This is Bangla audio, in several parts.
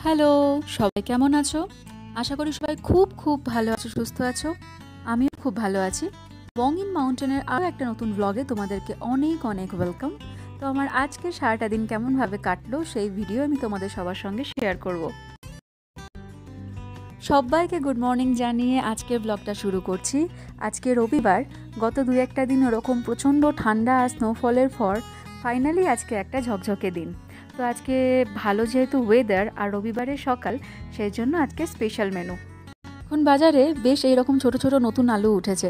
হ্যালো, সবাই কেমন আছো? আশা করি সবাই খুব খুব ভালো আছো, সুস্থ আছো। আমিও খুব ভালো আছি। বং ইন মাউন্টেনের আরও একটা নতুন ব্লগে তোমাদেরকে অনেক অনেক ওয়েলকাম। তো আমার আজকে সারাটা দিন কেমনভাবে কাটলো সেই ভিডিও আমি তোমাদের সবার সঙ্গে শেয়ার করব। সবাইকে গুড মর্নিং জানিয়ে আজকের ব্লগটা শুরু করছি। আজকে রবিবার, গত দু একটা দিন ওরকম প্রচণ্ড ঠান্ডা আর স্নোফলের পর ফাইনালি আজকে একটা ঝকঝকে দিন। তো আজকে ভালো যেহেতু ওয়েদার আর রবিবারের সকাল, সেই জন্য আজকে স্পেশাল মেনু। এখন বাজারে বেশ এইরকম ছোট ছোট নতুন আলু উঠেছে,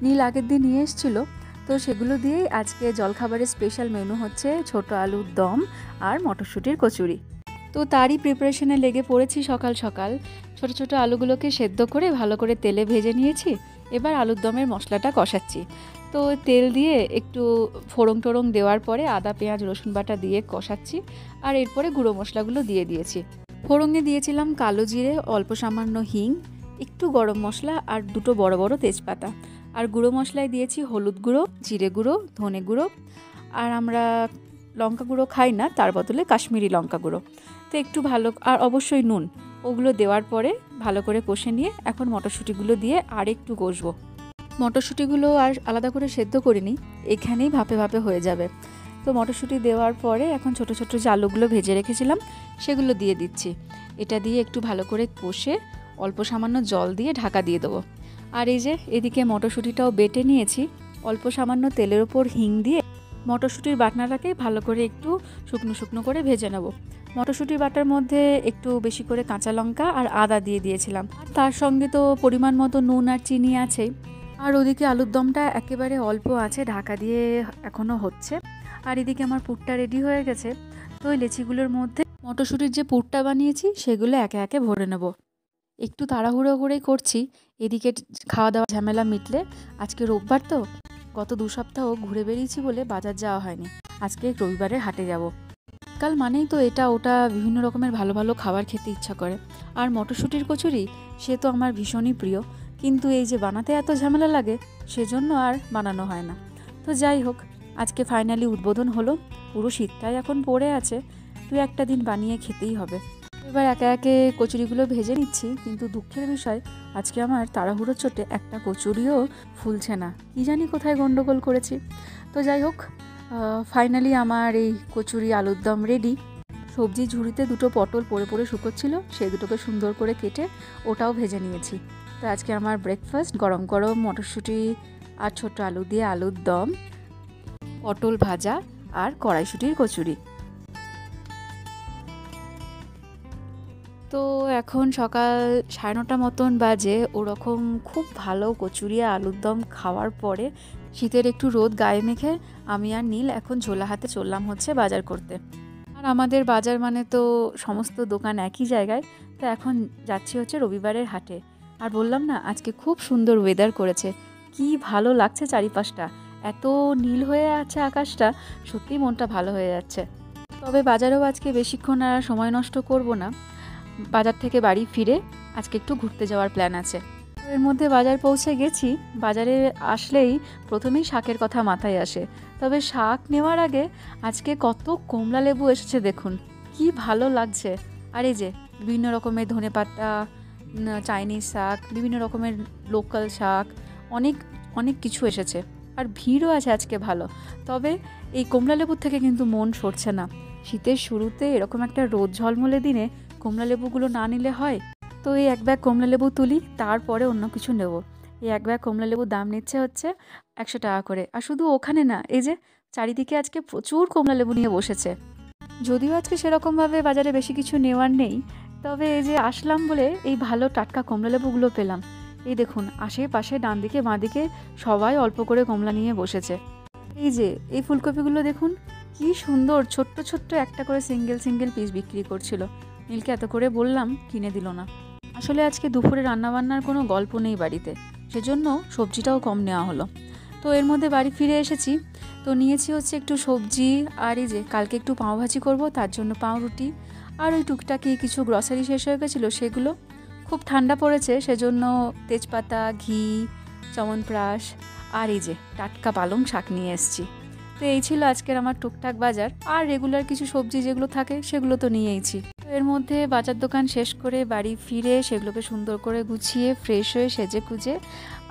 নীল আগের দিন নিয়ে এসেছিল। তো সেগুলো দিয়েই আজকে জলখাবারের স্পেশাল মেনু হচ্ছে ছোট আলুর দম আর মটরশুঁটির কচুরি। তো তারই প্রিপারেশনে লেগে পড়েছি সকাল সকাল। ছোট ছোট আলুগুলোকে সেদ্ধ করে ভালো করে তেলে ভেজে নিয়েছি। এবার আলুর দমের মশলাটা কষাচ্ছি। তো তেল দিয়ে একটু ফোড়ন টোড়ং দেওয়ার পরে আদা পেঁয়াজ রসুন বাটা দিয়ে কষাচ্ছি। আর এরপরে গুঁড়ো মশলাগুলো দিয়ে দিয়েছি। ফোড়নে দিয়েছিলাম কালো জিরে, অল্প সামান্য হিং, একটু গরম মশলা আর দুটো বড় বড় তেজপাতা। আর গুঁড়ো মশলায় দিয়েছি হলুদ গুঁড়ো, জিরে গুঁড়ো, ধনে গুঁড়ো, আর আমরা লঙ্কা গুঁড়ো খাই না, তার বদলে কাশ্মীরি লঙ্কা গুঁড়ো। তো একটু ভালো, আর অবশ্যই নুন, ওগুলো দেওয়ার পরে ভালো করে কষে নিয়ে এখন মটরশুঁটিগুলো দিয়ে আর একটু কষবো। মটরশুঁটিগুলো আর আলাদা করে সেদ্ধ করিনি, এখানেই ভাপে ভাপে হয়ে যাবে। তো মটরশুঁটি দেওয়ার পরে এখন ছোট ছোট যে আলুগুলো ভেজে রেখেছিলাম সেগুলো দিয়ে দিচ্ছি। এটা দিয়ে একটু ভালো করে কষে অল্প সামান্য জল দিয়ে ঢাকা দিয়ে দেবো। আর এই যে এদিকে মটরশুঁটিটাও বেটে নিয়েছি, অল্প সামান্য তেলের ওপর হিং দিয়ে মটরশুঁটির বাটনাটাকে ভালো করে একটু শুকনো শুকনো করে ভেজে নেব। মটরশুঁটির বাটার মধ্যে একটু বেশি করে কাঁচা লঙ্কা আর আদা দিয়ে দিয়েছিলাম, আর তার সঙ্গে তো পরিমাণ মতো নুন আর চিনি আছেই। আর ওদিকে আলুর দমটা একেবারে অল্প আছে, ঢাকা দিয়ে এখনও হচ্ছে। আর এদিকে আমার পুরটা রেডি হয়ে গেছে। তো ওই লেচিগুলোর মধ্যে মটরশুঁটির যে পুরটা বানিয়েছি সেগুলো একে একে ভরে নেব। একটু তাড়াহুড়ো করেই করছি, এদিকে খাওয়া দাওয়া ঝামেলা মিটলে। আজকে রোববার তো, গত 2 সপ্তাহ ঘুরে বেরিয়েছি বলে বাজার যাওয়া হয়নি। আজকে রবিবারের হাটে যাব। কাল মানেই তো এটা ওটা বিভিন্ন রকমের ভালো ভালো খাবার খেতে ইচ্ছা করে। আর মটরশুঁটির কচুরি সে তো আমার ভীষণই প্রিয়, কিন্তু এই যে বানাতে এত ঝামেলা লাগে সেজন্য আর বানানো হয় না। তো যাই হোক, আজকে ফাইনালি উদ্বোধন হলো। পুরো শীতটাই এখন পড়ে আছে, 2-1 দিন বানিয়ে খেতেই হবে। এবার একে একে কচুরিগুলো ভেজে নিচ্ছি, কিন্তু দুঃখের বিষয় আজকে আমার তাড়াহুড়ো চোটে একটা কচুরিও ফুলছে না, কি জানি কোথায় গন্ডগোল করেছি। তো যাই হোক, ফাইনালি আমার এই কচুরি আলুর দম রেডি। সবজি ঝুড়িতে দুটো পটল পড়ে পড়ে শুকোচ্ছিল, সেই দুটোকে সুন্দর করে কেটে ওটাও ভেজে নিয়েছি। তো আজকে আমার ব্রেকফাস্ট গরম গরম মটরশুঁটি আর ছোট আলু দিয়ে আলুর দম, পটল ভাজা আর কড়াইশুঁটির কচুরি। তো এখন সকাল 9:30 মতন বাজে। ওরকম খুব ভালো কচুরি আর আলুর দম খাওয়ার পরে শীতের একটু রোদ গায়ে মেখে আমি আর নীল এখন ঝোলা হাতে চললাম হচ্ছে বাজার করতে। আর আমাদের বাজার মানে তো সমস্ত দোকান একই জায়গায়। তো এখন যাচ্ছি হচ্ছে রবিবারের হাটে। আর বললাম না, আজকে খুব সুন্দর ওয়েদার করেছে, কি ভালো লাগছে চারিপাশটা, এত নীল হয়ে আছে আকাশটা, সত্যিই মনটা ভালো হয়ে যাচ্ছে। তবে বাজারেও আজকে বেশিক্ষণ আর সময় নষ্ট করব না। বাজার থেকে বাড়ি ফিরে আজকে একটু ঘুরতে যাওয়ার প্ল্যান আছে। এর মধ্যে বাজার পৌঁছে গেছি। বাজারে আসলেই প্রথমেই শাকের কথা মাথায় আসে। তবে শাক নেওয়ার আগে আজকে কত কমলা লেবু এসেছে দেখুন, কি ভালো লাগছে। আর এই যে বিভিন্ন রকমের ধনেপাতা, চাইনিজ শাক, বিভিন্ন রকমের লোকাল শাক, অনেক অনেক কিছু এসেছে। আর ভিড়ও আছে আজকে ভালো। তবে এই কমলা লেবুর থেকে কিন্তু মন সরছে না। শীতের শুরুতে এরকম একটা রোদ ঝলমলে দিনে কমলা লেবুগুলো না নিলে হয়? তো এই এক ব্যাগ কমলা লেবু তুলি, তারপরে অন্য কিছু নেব। এই এক ব্যাগ কমলা লেবুর দাম নিচ্ছে হচ্ছে 100 টাকা করে। আর শুধু ওখানে না, এই যে চারিদিকে আজকে প্রচুর কমলা লেবু নিয়ে বসেছে। যদিও আজকে সেরকমভাবে বাজারে বেশি কিছু নেওয়ার নেই, তবে এই যে আসলাম বলে এই ভালো টাটকা কমলা লেবুগুলো পেলাম। এই দেখুন, আশেপাশে ডান দিকে বাঁ দিকে সবাই অল্প করে কমলা নিয়ে বসেছে। এই যে এই ফুলকপিগুলো দেখুন, কি সুন্দর ছোট্ট ছোট্ট একটা করে সিঙ্গেল সিঙ্গেল পিস বিক্রি করছিল। নীলকে এত করে বললাম, কিনে দিল না। আসলে আজকে দুপুরে রান্নাবান্নার কোনো গল্প নেই বাড়িতে, সেজন্য সবজিটাও কম নেওয়া হলো। তো এর মধ্যে বাড়ি ফিরে এসেছি। তো নিয়েছি হচ্ছে একটু সবজি, আর এই যে কালকে একটু পাউভাজি করব, তার জন্য পাউরুটি আর ওই টুকটাকি কিছু গ্রসারি শেষ হয়ে গেছিলো সেগুলো। খুব ঠান্ডা পড়েছে সেজন্য তেজপাতা, ঘি, চ্যবনপ্রাশ আর এই যে টাটকা পালং শাক নিয়ে এসেছি। তো এই ছিল আজকের আমার টুকটাক বাজার। আর রেগুলার কিছু সবজি যেগুলো থাকে সেগুলো তো নিয়েইছি। তো এর মধ্যে বাজার দোকান শেষ করে বাড়ি ফিরে সেগুলোকে সুন্দর করে গুছিয়ে ফ্রেশ হয়ে সেজে গুজে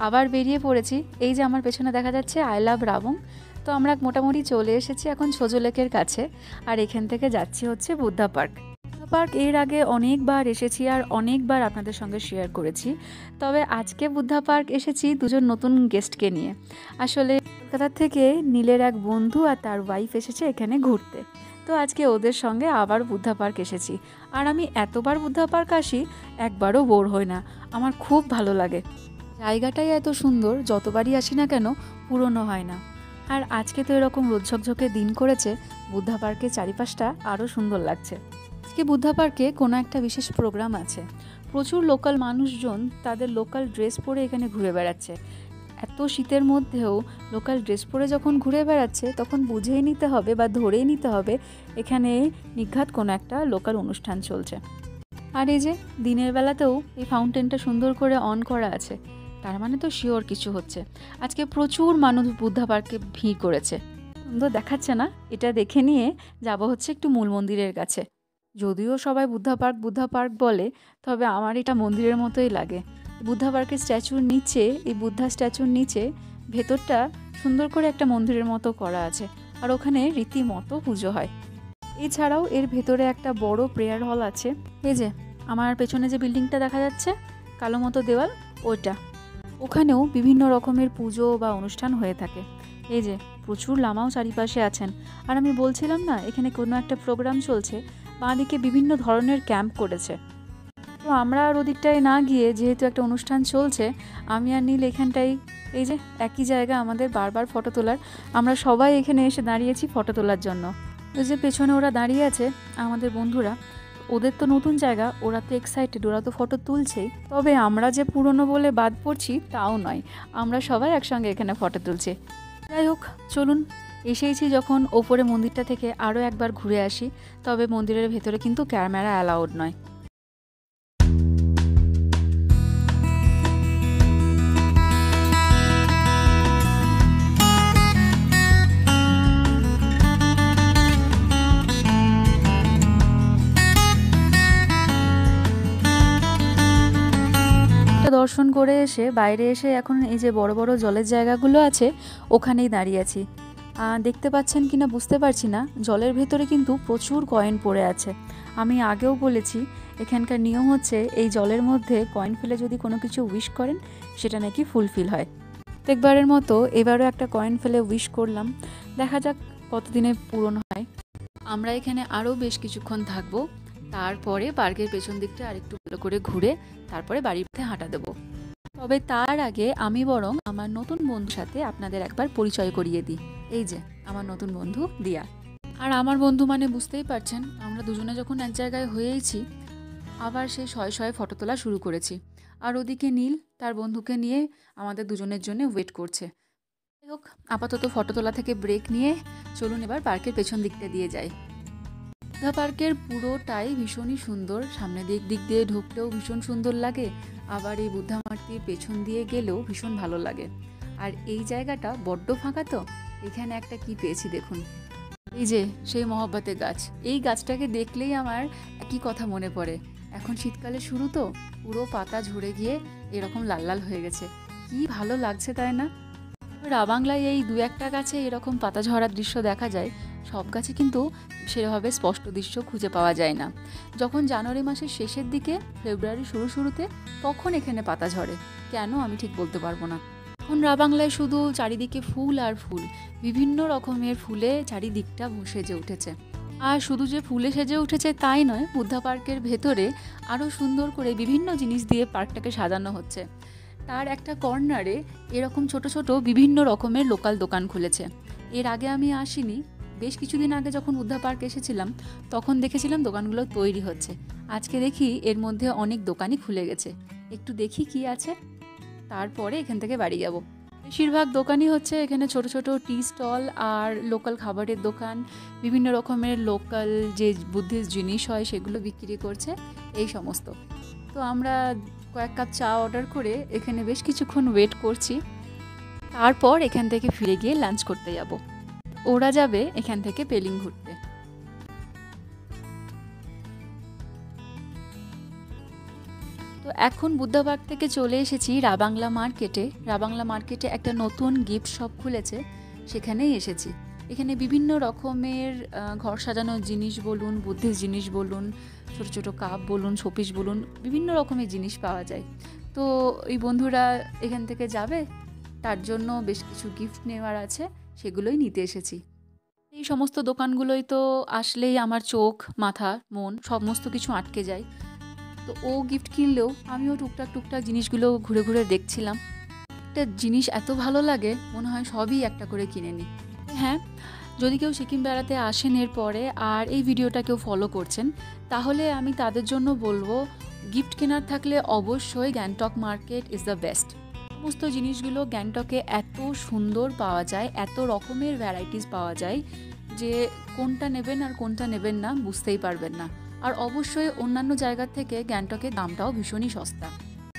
আবার বেরিয়ে পড়েছি। এই যে আমার পেছনে দেখা যাচ্ছে আই লাভ রাবং। তো আমরা মোটামুটি চলে এসেছি এখন ছোজো লেকের কাছে, আর এখান থেকে যাচ্ছি হচ্ছে বুদ্ধা পার্ক। পার্ক এর আগে অনেকবার এসেছি আর অনেকবার আপনাদের সঙ্গে শেয়ার করেছি, তবে আজকে বুদ্ধা পার্ক এসেছি দুজন নতুন গেস্টকে নিয়ে। আসলে কলকাতা থেকে নীলের এক বন্ধু আর তার ওয়াইফ এসেছে এখানে ঘুরতে, তো আজকে ওদের সঙ্গে আবার বুদ্ধা পার্ক এসেছি। আর আমি এতবার বুদ্ধা পার্ক আসি একবারও বোর হই না, আমার খুব ভালো লাগে। জায়গাটাই এত সুন্দর, যতবারই আসি না কেন পুরনো হয় না। আর আজকে তো এরকম রোদ ঝকঝকে দিন করেছে, বুদ্ধা পার্কের চারিপাশটা আরও সুন্দর লাগছে। আজকে বুদ্ধা পার্কে কোনো একটা বিশেষ প্রোগ্রাম আছে, প্রচুর লোকাল মানুষজন তাদের লোকাল ড্রেস পরে এখানে ঘুরে বেড়াচ্ছে। এত শীতের মধ্যেও লোকাল ড্রেস পরে যখন ঘুরে বেড়াচ্ছে তখন বুঝেই নিতে হবে বা ধরেই নিতে হবে এখানে নিঘাত কোনো একটা লোকাল অনুষ্ঠান চলছে। আর এই যে দিনের বেলাতেও এই ফাউন্টেনটা সুন্দর করে অন করা আছে, তার মানে তো শিওর কিছু হচ্ছে। আজকে প্রচুর মানুষ বুদ্ধা পার্কে ভিড় করেছে। সুন্দর দেখাচ্ছে না? এটা দেখে নিয়ে যাব হচ্ছে একটু মূল মন্দিরের কাছে। যদিও সবাই বুদ্ধা পার্ক বলে, তবে আমার এটা মন্দিরের মতোই লাগে। বুদ্ধা পার্কের স্ট্যাচুর নিচে, এই বুদ্ধা স্ট্যাচুর নিচে ভেতরটা সুন্দর করে একটা মন্দিরের মতো করা আছে, আর ওখানে রীতিমতো পুজো হয়। এছাড়াও এর ভেতরে একটা বড় প্রেয়ার হল আছে। এই যে আমার পেছনে যে বিল্ডিংটা দেখা যাচ্ছে কালো মতো দেওয়াল, ওইটা, ওখানেও বিভিন্ন রকমের পুজো বা অনুষ্ঠান হয়ে থাকে। এই যে প্রচুর লামাও চারিপাশে আছেন। আর আমি বলছিলাম না এখানে কোনো একটা প্রোগ্রাম চলছে, বাঁদিকে বিভিন্ন ধরনের ক্যাম্প করেছে। তো আমরা আর ওদিকটায় না গিয়ে, যেহেতু একটা অনুষ্ঠান চলছে, আমি আর নীল এখানটাই, এই যে একই জায়গা আমাদের বারবার ফটো তোলার, আমরা সবাই এখানে এসে দাঁড়িয়েছি ফটো তোলার জন্য। ওই যে পেছনে ওরা দাঁড়িয়ে আছে আমাদের বন্ধুরা, ওদের তো নতুন জায়গা, ওরা তো এক্সাইটেড, ওরা তো ফটো তুলছেই। তবে আমরা যে পুরনো বলে বাদ পড়ছি তাও নয়, আমরা সবাই একসঙ্গে এখানে ফটো তুলছি। যাই হোক চলুন, এসেইছি যখন ওপরে মন্দিরটা থেকে আরও একবার ঘুরে আসি। তবে মন্দিরের ভেতরে কিন্তু ক্যামেরা অ্যালাউড নয়। দর্শন করে এসে বাইরে এসে এখন এই যে বড় বড় জলের জায়গাগুলো আছে ওখানেই দাঁড়িয়ে আছি। দেখতে পাচ্ছেন কিনা বুঝতে পারছি না, জলের ভেতরে কিন্তু প্রচুর কয়েন পড়ে আছে। আমি আগেও বলেছি এখানকার নিয়ম হচ্ছে এই জলের মধ্যে কয়েন ফেলে যদি কোনো কিছু উইশ করেন সেটা নাকি ফুলফিল হয়। প্রত্যেকবারের মতো এবারও একটা কয়েন ফেলে উইশ করলাম, দেখা যাক কতদিনে পূরণ হয়। আমরা এখানে আরও বেশ কিছুক্ষণ থাকবো, তারপরে পার্কের পেছন দিকটা আরেকটু ভালো করে ঘুরে তারপরে বাড়ির পথে হাঁটা দেবো। তবে তার আগে আমি বরং আমার নতুন বন্ধুর সাথে আপনাদের একবার পরিচয় করিয়ে দিই। এই যে আমার নতুন বন্ধু দিয়া। আর আমার বন্ধু মানে বুঝতেই পারছেন, আমরা দুজনে যখন এক জায়গায় হয়েইছি আবার সেই শয়ে শয়ে ফটো তোলা শুরু করেছি। আর ওদিকে নীল তার বন্ধুকে নিয়ে আমাদের দুজনের জন্য ওয়েট করছে। যাই হোক, আপাতত ফটো তোলা থেকে ব্রেক নিয়ে চলুন এবার পার্কের পেছন দিকটা দিয়ে যাই। বুদ্ধা পার্কের পুরোটাই ভীষণই সুন্দর, সামনে দিক দিয়ে ঢুকলেও ভীষণ সুন্দর লাগে, আবার এই বুদ্ধা মূর্তির পেছন দিয়ে গেলেও ভীষণ ভালো লাগে। আর এই জায়গাটা বড্ড ফাঁকা, তো এখানে একটা কি পেয়েছি দেখুন, এই যে সেই মহব্বতের গাছ। এই গাছটাকে দেখলেই আমার একই কথা মনে পড়ে। এখন শীতকালে শুরু তো, পুরো পাতা ঝরে গিয়ে এরকম লাল লাল হয়ে গেছে, কি ভালো লাগছে তাই না? রাবাংলায় এই দু একটা গাছে এরকম পাতা ঝরার দৃশ্য দেখা যায়, সব গাছে কিন্তু সেভাবে স্পষ্ট দৃশ্য খুঁজে পাওয়া যায় না। যখন জানুয়ারি মাসের শেষের দিকে, ফেব্রুয়ারি শুরুতে তখন এখানে পাতা ঝরে, কেন আমি ঠিক বলতে পারবো না। এখন রাবাংলায় শুধু চারিদিকে ফুল আর ফুল, বিভিন্ন রকমের ফুলে চারিদিকটা সেজে উঠেছে। আর শুধু যে ফুলে সেজে উঠেছে তাই নয়, বুদ্ধা পার্কের ভেতরে আরও সুন্দর করে বিভিন্ন জিনিস দিয়ে পার্কটাকে সাজানো হচ্ছে। তার একটা কর্নারে এরকম ছোট ছোট বিভিন্ন রকমের লোকাল দোকান খুলেছে। এর আগে আমি আসিনি, বেশ কিছুদিন আগে যখন বুদ্ধা পার্ক এসেছিলাম তখন দেখেছিলাম দোকানগুলো তৈরি হচ্ছে। আজকে দেখি এর মধ্যে অনেক দোকানই খুলে গেছে, একটু দেখি কি আছে, তারপরে এখান থেকে বাড়ি যাব। বেশিরভাগ দোকানই হচ্ছে এখানে ছোট ছোট টি স্টল আর লোকাল খাবারের দোকান, বিভিন্ন রকমের লোকাল যে বুদ্ধিস্ট জিনিস হয় সেগুলো বিক্রি করছে, এই সমস্ত। তো আমরা কয়েক কাপ চা অর্ডার করে এখানে বেশ কিছুক্ষণ ওয়েট করছি, তারপর এখান থেকে ফিরে গিয়ে লাঞ্চ করতে যাব। ওরা যাবে এখান থেকে পেলিং ঘুরতে। এখন বুদ্ধবাগ থেকে চলে এসেছি রাবাংলা মার্কেটে। রাবাংলা মার্কেটে একটা নতুন গিফট শপ খুলেছে, সেখানেই এসেছি। এখানে বিভিন্ন রকমের ঘর সাজানোর জিনিস বলুন, বুদ্ধির জিনিস বলুন, ছোট ছোট কাপ বলুন, শোপিস বলুন, বিভিন্ন রকমের জিনিস পাওয়া যায়। তো এই বন্ধুরা এখান থেকে যাবে, তার জন্য বেশ কিছু গিফট নেওয়ার আছে, সেগুলোই নিতে এসেছি। এই সমস্ত দোকানগুলোই তো আসলেই আমার চোখ, মাথা, মন সমস্ত কিছু আটকে যায়। তো ও গিফট কিনলেও আমিও টুকটাক জিনিসগুলো ঘুরে ঘুরে দেখছিলাম। একটা জিনিস এত ভালো লাগে, মনে হয় সবই একটা করে কিনে নিই। হ্যাঁ, যদি কেউ সিকিম বেড়াতে আসেন এরপরে আর এই ভিডিওটা কেউ ফলো করছেন, তাহলে আমি তাদের জন্য বলবো, গিফট কেনার থাকলে অবশ্যই Gangtok market is the best. সমস্ত জিনিসগুলো গ্যাংটকে এত সুন্দর পাওয়া যায়, এত রকমের ভ্যারাইটিস পাওয়া যায় যে কোনটা নেবেন আর কোনটা নেবেন না বুঝতেই পারবেন না। আর অবশ্যই অন্যান্য জায়গার থেকে গ্যাংটকের দামটাও ভীষণই সস্তা।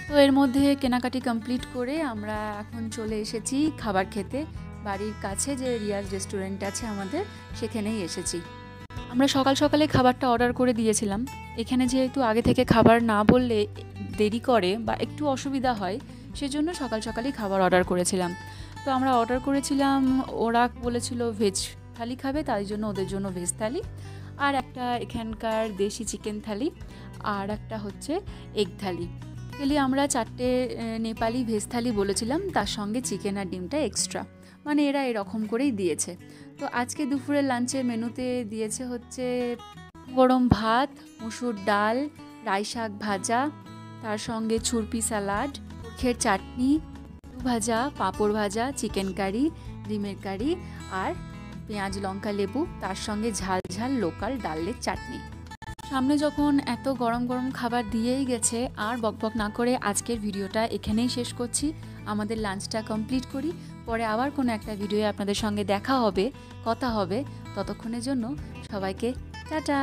তো এর মধ্যে কেনাকাটি কমপ্লিট করে আমরা এখন চলে এসেছি খাবার খেতে। বাড়ির কাছে যে রিয়াজ রেস্টুরেন্ট আছে আমাদের, সেখানেই এসেছি। আমরা সকাল সকালে খাবারটা অর্ডার করে দিয়েছিলাম। এখানে যেহেতু আগে থেকে খাবার না বললে দেরি করে বা একটু অসুবিধা হয়, সেজন্য সকাল সকালেই খাবার অর্ডার করেছিলাম। তো আমরা অর্ডার করেছিলাম, ওরা বলেছিল ভেজ থালি খাবে, তাই জন্য ওদের জন্য ভেজ থালি, আর একটা এখানকার দেশি চিকেন থালি, আর একটা হচ্ছে এগ থালি। এলি আমরা 4টে নেপালি ভেজ থালি বলেছিলাম, তার সঙ্গে চিকেন আর ডিমটা এক্সট্রা। মানে এরা এরকম করেই দিয়েছে। তো আজকে দুপুরের লাঞ্চের মেনুতে দিয়েছে হচ্ছে গরম ভাত, মসুর ডাল, রাই শাক ভাজা, তার সঙ্গে ছুরপি স্যালাড, উর্খের চাটনি, আলু ভাজা, পাঁপড় ভাজা, চিকেন কারি, ডিমের কারি, আর পেঁয়াজ লঙ্কা লেবু, তার সঙ্গে ঝাল ঝাল লোকাল ডালের চাটনি। সামনে যখন এত গরম গরম খাবার দিয়েই গেছে, আর বকবক না করে আজকের ভিডিওটা এখানেই শেষ করছি। আমাদের লাঞ্চটা কমপ্লিট করি, পরে আবার কোনো একটা ভিডিওয়ে আপনাদের সঙ্গে দেখা হবে, কথা হবে। ততক্ষণের জন্য সবাইকে টাটা।